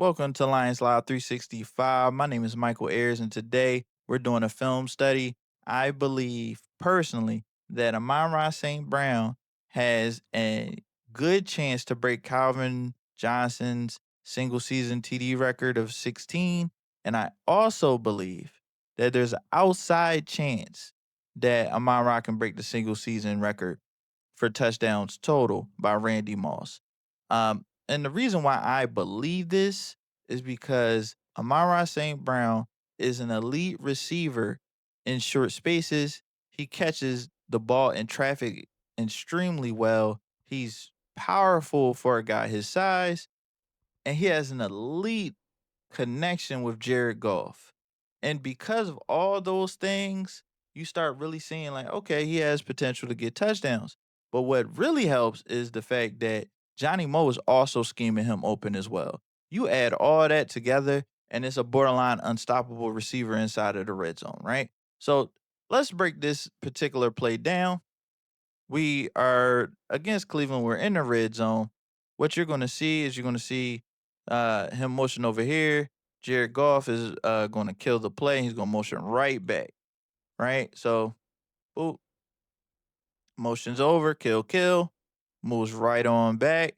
Welcome to Lions Live 365. My name is Michael Ayers, and today we're doing a film study. I believe personally that Amon-Ra St. Brown has a good chance to break Calvin Johnson's single season TD record of 16. And I also believe that there's an outside chance that Amon-Ra can break the single season record for touchdowns total by Randy Moss. And the reason why I believe this is because Amon-Ra St. Brown is an elite receiver in short spaces. He catches the ball in traffic extremely well. He's powerful for a guy his size, and he has an elite connection with Jared Goff. And because of all those things, you start really seeing like, okay, he has potential to get touchdowns. But what really helps is the fact that Johnny Moe is also scheming him open as well. You add all that together, and it's a borderline unstoppable receiver inside of the red zone, right? So let's break this particular play down. We are against Cleveland. We're in the red zone. What you're going to see is you're going to see him motion over here. Jared Goff is going to kill the play. He's going to motion right back, right? So, boop, motions over, kill, kill, moves right on back.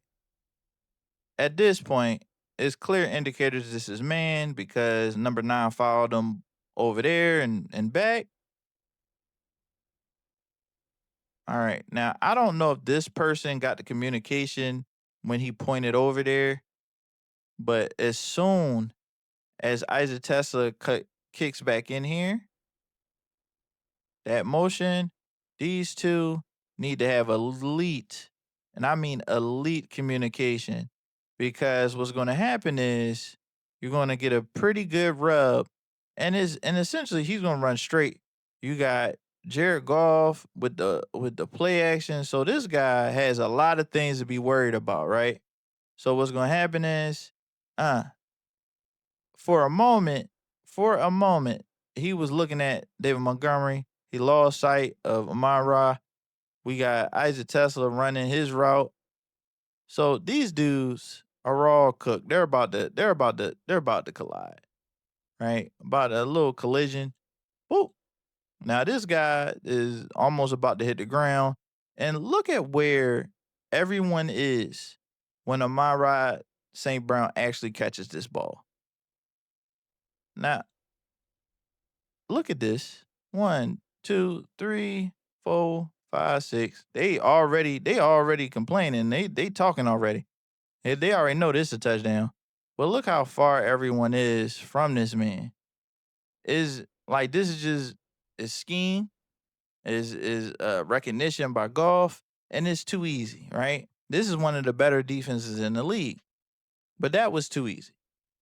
At this point, it's clear indicators this is man because number 9 followed him over there and back. All right. Now, I don't know if this person got the communication when he pointed over there, but as soon as Isaac Tesla kicks back in here, that motion, these two need to have elite, and I mean elite communication, because what's going to happen is you're going to get a pretty good rub, and essentially he's going to run straight. You got Jared Goff with the play action, so this guy has a lot of things to be worried about, right? So what's going to happen is, uh, for a moment, for a moment, he was looking at David Montgomery. He lost sight of Amon-Ra. We got Isaac Tesla running his route. So these dudes are all cooked. They're about to collide, right? About a little collision. Boop. Now this guy is almost about to hit the ground. And look at where everyone is when Amon-Ra St. Brown actually catches this ball. Now, look at this. One, two, three, four, five, six. They already complaining. They talking already. They already know this is a touchdown. But look how far everyone is from this man. Is like this is just is scheme, is recognition by Goff, and it's too easy, right? This is one of the better defenses in the league. But that was too easy.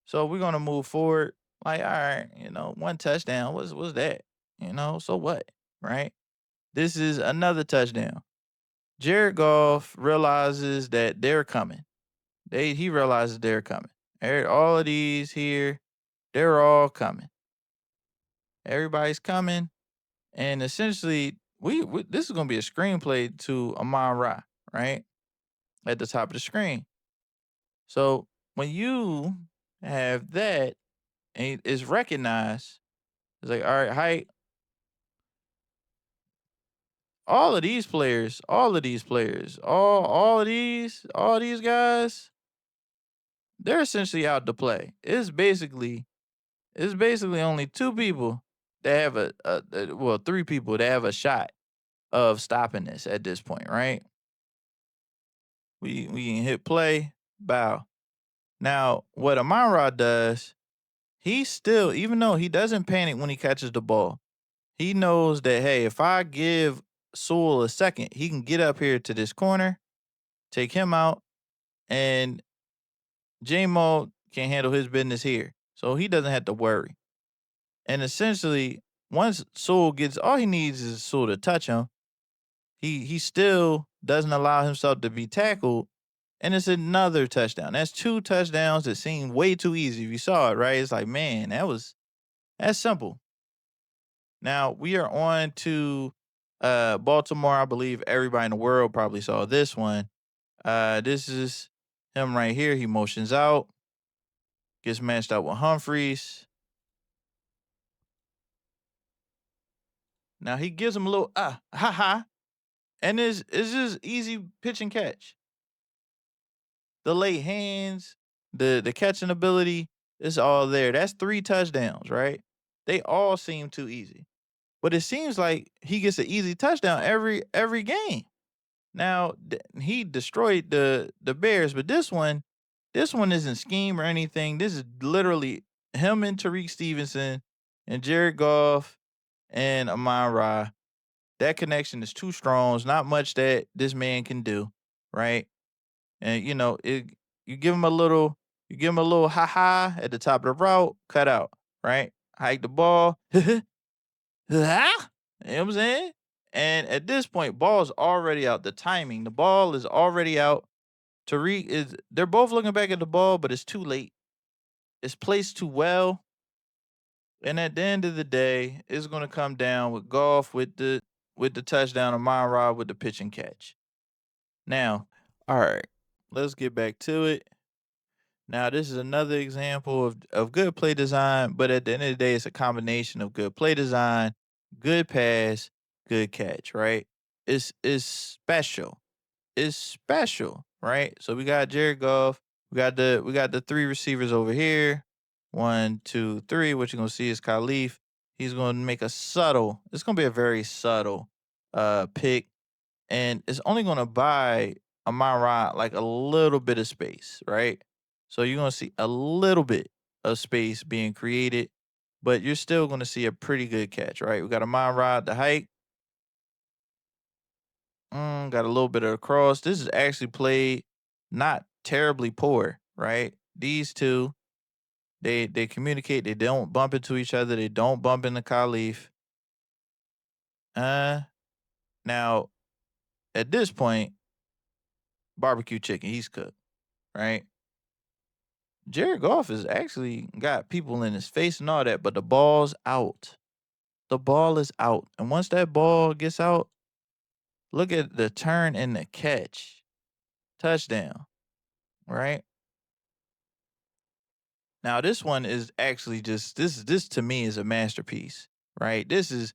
So we're gonna move forward. Like, all right, one touchdown. What's that? So what? Right? This is another touchdown. Jared Goff realizes that they're coming. He realizes they're coming. All of these here, they're all coming. Everybody's coming. And essentially, we this is gonna be a screenplay to Amon-Ra, right? At the top of the screen. So when you have that and it's recognized, it's like, all right, height, all these guys, they're essentially out to play. It's basically only two people that have well, three people that have a shot of stopping this at this point, right? We can hit play, bow. Now, what Amon-Ra does, he still, even though he doesn't panic when he catches the ball, he knows that, hey, if I give Sewell a second, he can get up here to this corner, take him out, and J-Mo can handle his business here. So he doesn't have to worry. And essentially, once Sewell gets, all he needs is Sewell to touch him. He still doesn't allow himself to be tackled, and it's another touchdown. That's two touchdowns that seem way too easy. If you saw it, right? It's like, man, that's simple. Now we are on to Baltimore. I believe everybody in the world probably saw this one. This is him right here. He motions out. gets matched up with Humphreys. Now he gives him a little ha ha, and it's just easy pitch and catch. The late hands, the catching ability, it's all there. That's 3 touchdowns, right? They all seem too easy. But it seems like he gets an easy touchdown every game. Now he destroyed the Bears, but this one isn't scheme or anything. This is literally him and Tariq Stevenson and Jared Goff and Amon-Ra. That connection is too strong. There's not much that this man can do, right? And you give him a little, ha ha at the top of the route, cut out, right? Hike the ball, you know what I'm saying? And at this point, ball's already out. The timing, the ball is already out. Tariq is they're both looking back at the ball, but it's too late. It's placed too well. And at the end of the day, it's gonna come down with Goff with the touchdown of Amon-Ra with the pitch and catch. Now, all right, let's get back to it. Now, this is another example of good play design, but at the end of the day, it's a combination of good play design, good pass, good catch, right? It's special. It's special, right? So we got Jared Goff. We got the three receivers over here. One, two, three. What you're gonna see is Khalif. He's gonna make a subtle. It's gonna be a very subtle pick, and it's only gonna buy Amon-Ra like a little bit of space, right? So you're gonna see a little bit of space being created, but you're still gonna see a pretty good catch, right? We got Amon-Ra at the height. Got a little bit of a cross. This is actually played not terribly poor, right? These two, they communicate. They don't bump into each other. They don't bump into Khalif. Uh, Now at this point, barbecue chicken, he's cooked, right? Jared Goff has actually got people in his face and all that, but the ball's out. The ball is out, and once that ball gets out, look at the turn and the catch, touchdown, right? Now this one is actually just this to me is a masterpiece, right? This is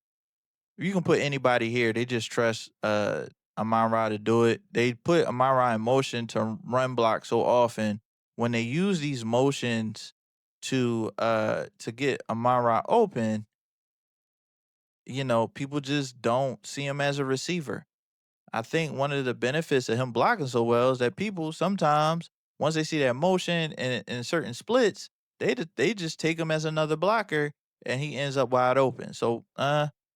you can put anybody here. They just trust Amon-Ra to do it. They put Amon-Ra in motion to run block so often. When they use these motions to get Amon-Ra open, people just don't see him as a receiver. I think one of the benefits of him blocking so well is that people sometimes, once they see that motion and in certain splits, they just take him as another blocker, and he ends up wide open. So,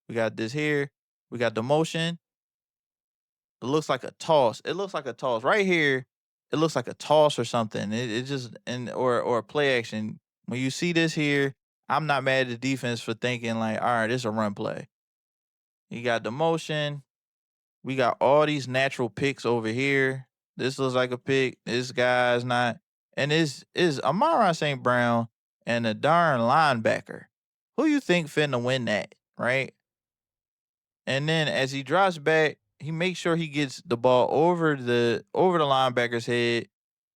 we got this here. We got the motion. It looks like a toss. It looks like a toss right here. It looks like a toss or something. It just or a play action. When you see this here, I'm not mad at the defense for thinking like, all right, this is a run play. You got the motion. We got all these natural picks over here. This looks like a pick. This guy's not. And is Amon-Ra St. Brown and a darn linebacker. Who you think finna win that, right? And then as he drops back, he makes sure he gets the ball over the linebacker's head.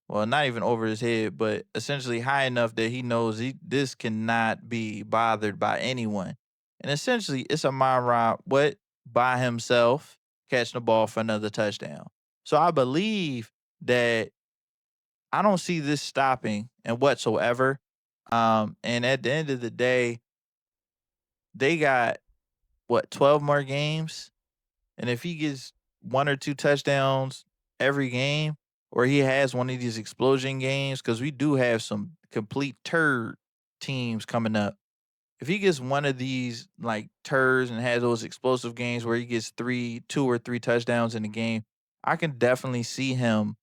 Well, not even over his head, but essentially high enough that he knows this cannot be bothered by anyone. And essentially, it's Amon-Ra what by himself catching the ball for another touchdown. So I believe that I don't see this stopping and whatsoever. And at the end of the day, they got 12 more games, and if he gets one or two touchdowns every game, or he has one of these explosion games, because we do have some complete turd teams coming up. If he gets one of these like turds and has those explosive games where he gets 2 or 3 touchdowns in the game, I can definitely see him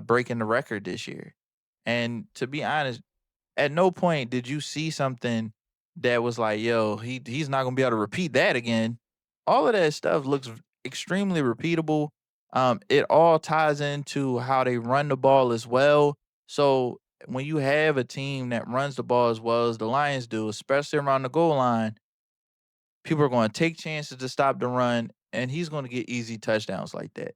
breaking the record this year. And to be honest, at no point did you see something that was like, yo, he's not gonna be able to repeat that again. All of that stuff looks extremely repeatable. It all ties into how they run the ball as well. So when you have a team that runs the ball as well as the Lions do, especially around the goal line, people are going to take chances to stop the run, and he's going to get easy touchdowns like that.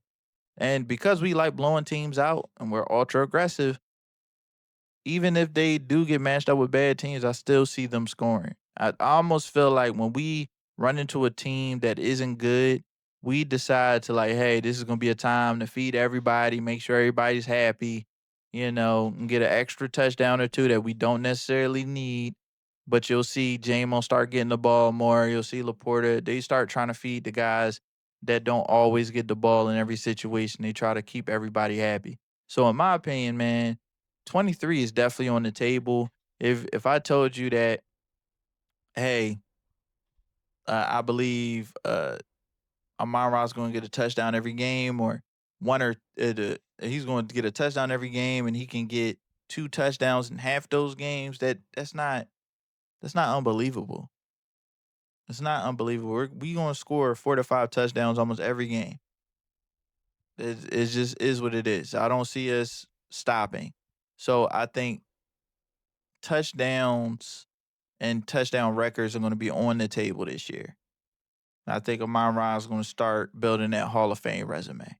And because we like blowing teams out and we're ultra aggressive, even if they do get matched up with bad teams, I still see them scoring. I almost feel like when we run into a team that isn't good, we decide to like, hey, this is gonna be a time to feed everybody, make sure everybody's happy, and get an extra touchdown or two that we don't necessarily need. But you'll see Jamo start getting the ball more. You'll see Laporta. They start trying to feed the guys that don't always get the ball in every situation. They try to keep everybody happy. So in my opinion, man, 23 is definitely on the table. If I told you that, hey, I believe Amon-Ra is going to get a touchdown every game, or he's going to get a touchdown every game, and he can get two touchdowns in half those games. That's not unbelievable. It's not unbelievable. We going to score 4 to 5 touchdowns almost every game. It just is what it is. I don't see us stopping. So I think touchdowns and touchdown records are going to be on the table this year. I think Amon-Ra is going to start building that Hall of Fame resume.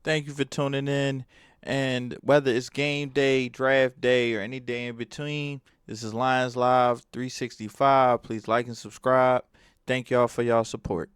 Thank you for tuning in. And whether it's game day, draft day, or any day in between, this is Lions Live 365. Please like and subscribe. Thank y'all for y'all support.